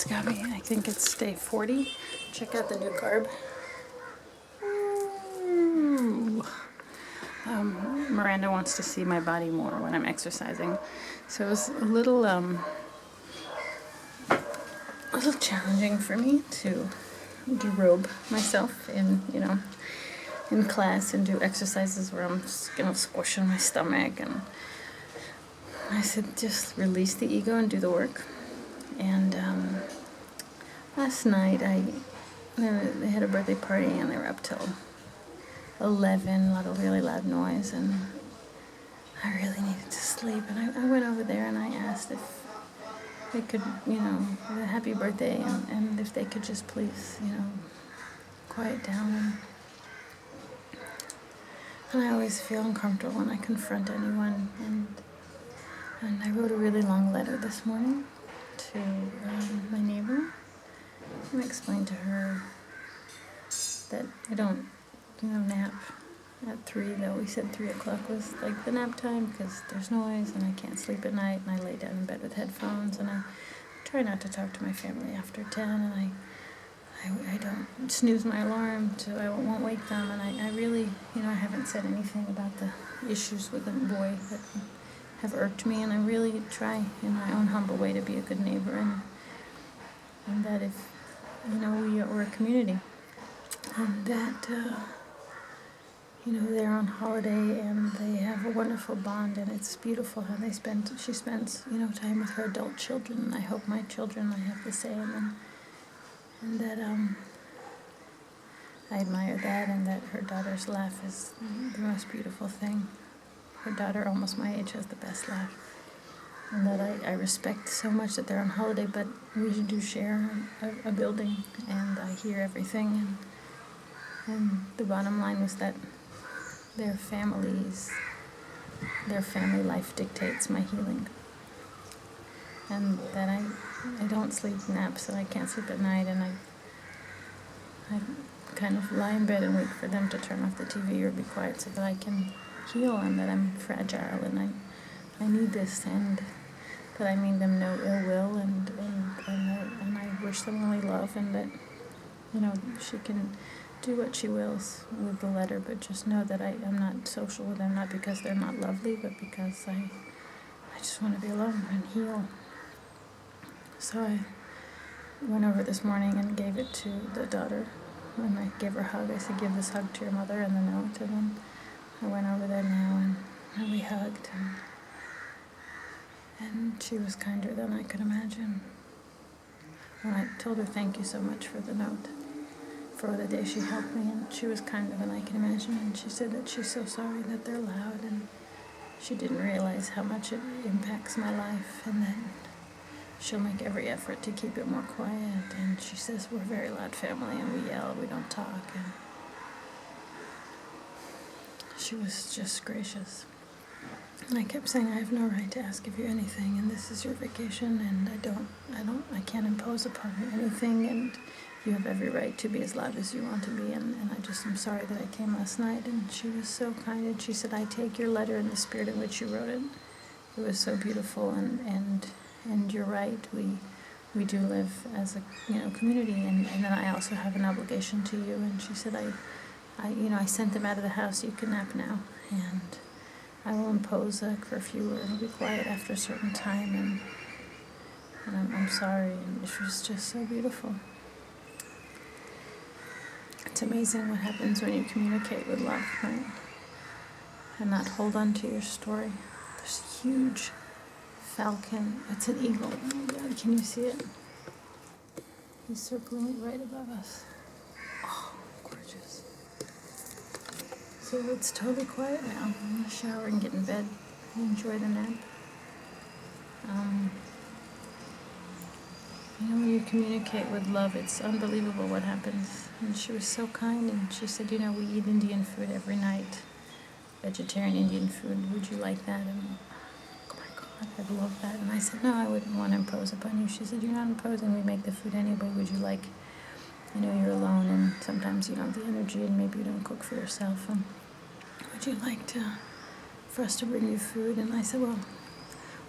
It's got me, I think it's day 40. Check out the new garb. Ooh. Miranda wants to see my body more when I'm exercising. So it was a little challenging for me to derobe myself in, in class and do exercises where I'm squishing my stomach. And I said, just release the ego and do the work. And last night they had a birthday party and they were up till 11, a lot of really loud noise, and I really needed to sleep. And I went over there and I asked if they could, happy birthday, and if they could just please, quiet down. And I always feel uncomfortable when I confront anyone. And I wrote a really long letter this morning to my neighbor. And I explained to her that I don't, nap at 3, though we said 3 o'clock was like the nap time because there's noise and I can't sleep at night, and I lay down in bed with headphones, and I try not to talk to my family after 10, and I don't snooze my alarm so I won't wake them, and I really, I haven't said anything about the issues with the boy that have irked me, and I really try in my own humble way to be a good neighbor, and that if, we're a community, and that, they're on holiday and they have a wonderful bond, and it's beautiful how she spends, time with her adult children, and I hope my children, I have the same, and that, I admire that, and that her daughter's laugh is the most beautiful thing. Her daughter, almost my age, has the best laugh, and that I respect so much that they're on holiday, but we do share a building, and I hear everything, and the bottom line was that their family life dictates my healing, and that I don't sleep naps, and I can't sleep at night, and I kind of lie in bed and wait for them to turn off the TV or be quiet so that I can heal, and that I'm fragile, and I need this, and that I mean them no ill will, and I wish them only love, and that, she can do what she wills with the letter, but just know that I'm not social with them, not because they're not lovely, but because I just want to be alone and heal. So I went over this morning and gave it to the daughter, and I gave her a hug. I said, give this hug to your mother and the note, and then I went over there now and we hugged, and she was kinder than I could imagine. And I told her thank you so much for the note, for the day she helped me, and she was kinder than I can imagine, and she said that she's so sorry that they're loud, and she didn't realize how much it impacts my life, and that she'll make every effort to keep it more quiet, and she says we're a very loud family, and we yell, we don't talk, and she was just gracious. And I kept saying, I have no right to ask of you anything, and this is your vacation, and I can't impose upon you anything, and you have every right to be as loud as you want to be, and I'm sorry that I came last night. And she was so kind, and she said, I take your letter in the spirit in which you wrote it. It was so beautiful, and you're right, we do live as a community, and then I also have an obligation to you. And she said, I sent them out of the house, you can nap now, and I will impose a curfew, or it'll be quiet after a certain time, and I'm sorry, and it was just so beautiful. It's amazing what happens when you communicate with love, right? And not hold on to your story. There's a huge falcon. It's an eagle. Oh my God, can you see it? He's circling right above us. Oh, gorgeous. So it's totally quiet now. I'm going to shower and get in bed and enjoy the nap. When you communicate with love, it's unbelievable what happens. And she was so kind, and she said, we eat Indian food every night, vegetarian Indian food. Would you like that? And oh my God, I'd love that. And I said, no, I wouldn't want to impose upon you. She said, you're not imposing. We make the food anyway. Would you like, you're alone, and sometimes you don't have the energy, and maybe you don't cook for yourself. And would you like for us to bring you food? And I said, well,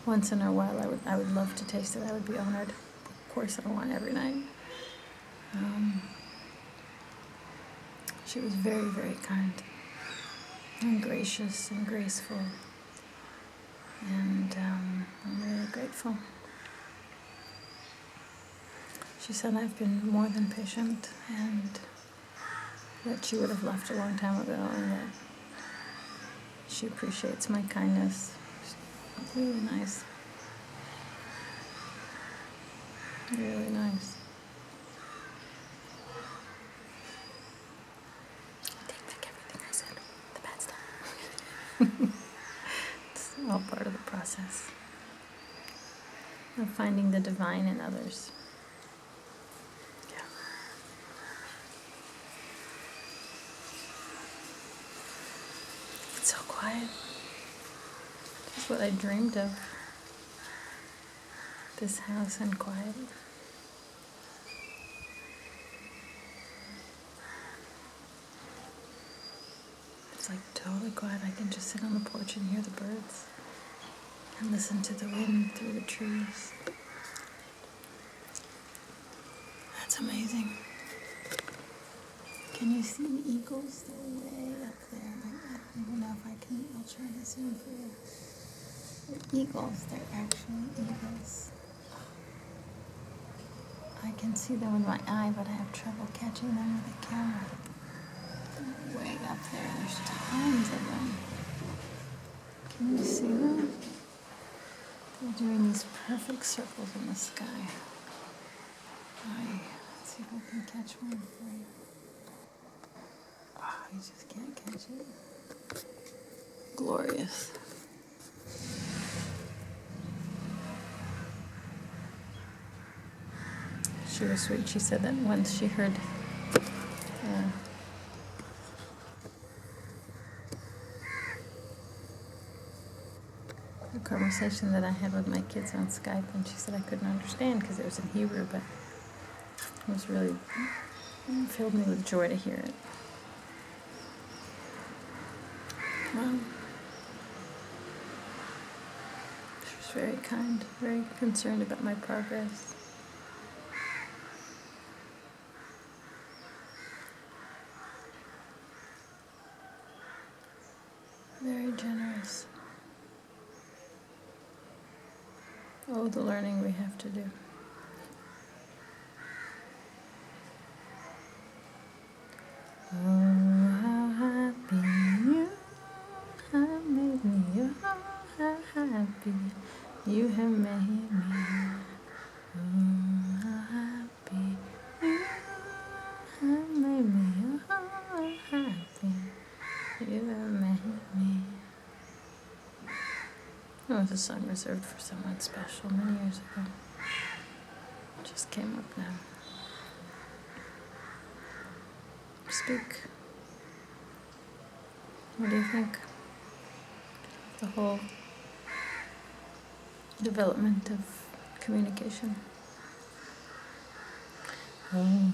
once in a while, I would love to taste it. I would be honored. course I don't want every night. She was very, very kind and gracious and graceful, and I'm really grateful. She said I've been more than patient, and that she would have left a long time ago, and that she appreciates my kindness. It's really nice. Really nice. Take back everything I said. The bad stuff. It's all part of the process of finding the divine in others. Yeah. It's so quiet. Just what I dreamed of. This house and quiet. It's like totally quiet. I can just sit on the porch and hear the birds and listen to the wind through the trees. That's amazing. Can you see the eagles? They're way up there. I don't even know if I can. I'll try to zoom for you. They're eagles. They're actually eagles. I can see them with my eye, but I have trouble catching them with a camera. Way up there, there's tons of them. Can you see them? They're doing these perfect circles in the sky. Let's see if I can catch one for you. Oh, you just can't catch it. Glorious. She was sweet. She said that once she heard a conversation that I had with my kids on Skype, and she said I couldn't understand because it was in Hebrew, but it was really, it filled me with joy to hear it. Wow. She was very kind, very concerned about my progress. Very generous. Oh, the learning we have to do. Oh, how happy you have made me. Oh, how happy you have made me. Oh, how happy you have made me. Oh, how happy you have made me. It was a song reserved for someone special many years ago. It just came up now. Speak. What do you think? The whole development of communication. Oh,